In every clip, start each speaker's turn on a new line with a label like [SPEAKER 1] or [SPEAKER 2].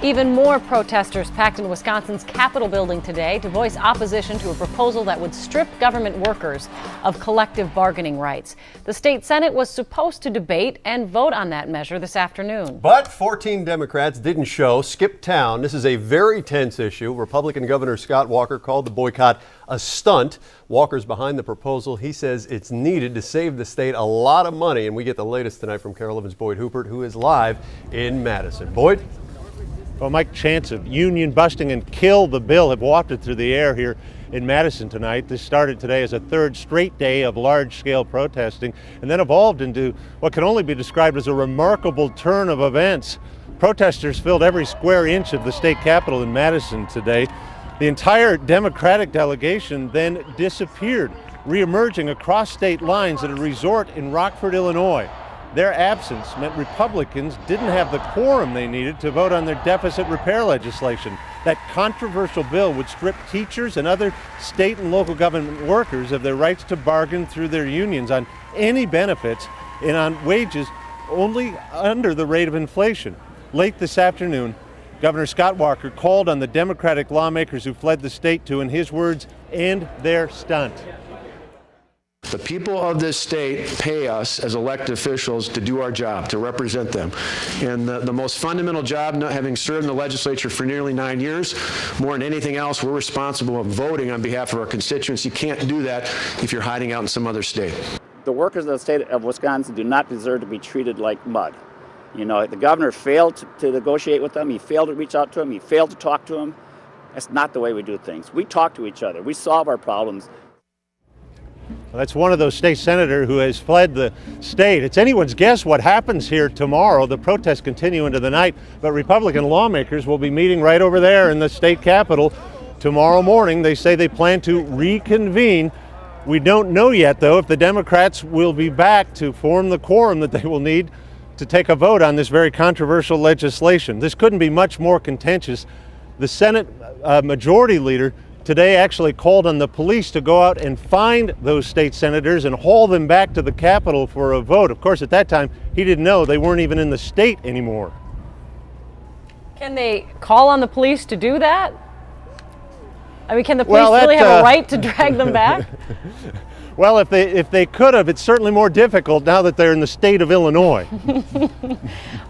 [SPEAKER 1] Even more protesters packed into Wisconsin's Capitol building today to voice opposition to a proposal that would strip government workers of collective bargaining rights. The state Senate was supposed to debate and vote on that measure this afternoon.
[SPEAKER 2] But 14 Democrats didn't show, skipped town. This is a very tense issue. Republican Governor Scott Walker called the boycott a stunt. Walker's behind the proposal. He says it's needed to save the state a lot of money. And we get the latest tonight from KARE 11's Boyd Hoopert, who is live in Madison. Boyd?
[SPEAKER 3] Well, Mike, chants of union busting and kill the bill have wafted through the air here in Madison tonight. This started today as a third straight day of large-scale protesting and then evolved into what can only be described as a remarkable turn of events. Protesters filled every square inch of the state capitol in Madison today. The entire Democratic delegation then disappeared, reemerging across state lines at a resort in Rockford, Illinois. Their absence meant Republicans didn't have the quorum they needed to vote on their deficit repair legislation. That controversial bill would strip teachers and other state and local government workers of their rights to bargain through their unions on any benefits and on wages only under the rate of inflation. Late this afternoon, Governor Scott Walker called on the Democratic lawmakers who fled the state to, in his words, end their stunt.
[SPEAKER 4] The people of this state pay us as elected officials to do our job, to represent them. And the most fundamental job, having served in the legislature for nearly 9 years, more than anything else, we're responsible for voting on behalf of our constituents. You can't do that if you're hiding out in some other state.
[SPEAKER 5] The workers of the state of Wisconsin do not deserve to be treated like mud. You know, the governor failed to negotiate with them. He failed to reach out to them. He failed to talk to them. That's not the way we do things. We talk to each other. We solve our problems.
[SPEAKER 3] Well, that's one of those state senators who has fled the state. It's anyone's guess what happens here tomorrow. The protests continue into the night, but Republican lawmakers will be meeting right over there in the state capitol tomorrow morning. They say they plan to reconvene. We don't know yet, though, if the Democrats will be back to form the quorum that they will need to take a vote on this very controversial legislation. This couldn't be much more contentious. The Senate Majority Leader today actually called on the police to go out and find those state senators and haul them back to the Capitol for a vote. Of course, at that time, he didn't know they weren't even in the state anymore.
[SPEAKER 1] Can they call on the police to do that? I mean, can the police really have a right to drag them back?
[SPEAKER 3] Well, if they could have, it's certainly more difficult now that they're in the state of Illinois.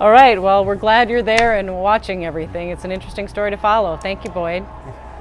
[SPEAKER 1] All right, well, we're glad you're there and watching everything. It's an interesting story to follow. Thank you, Boyd.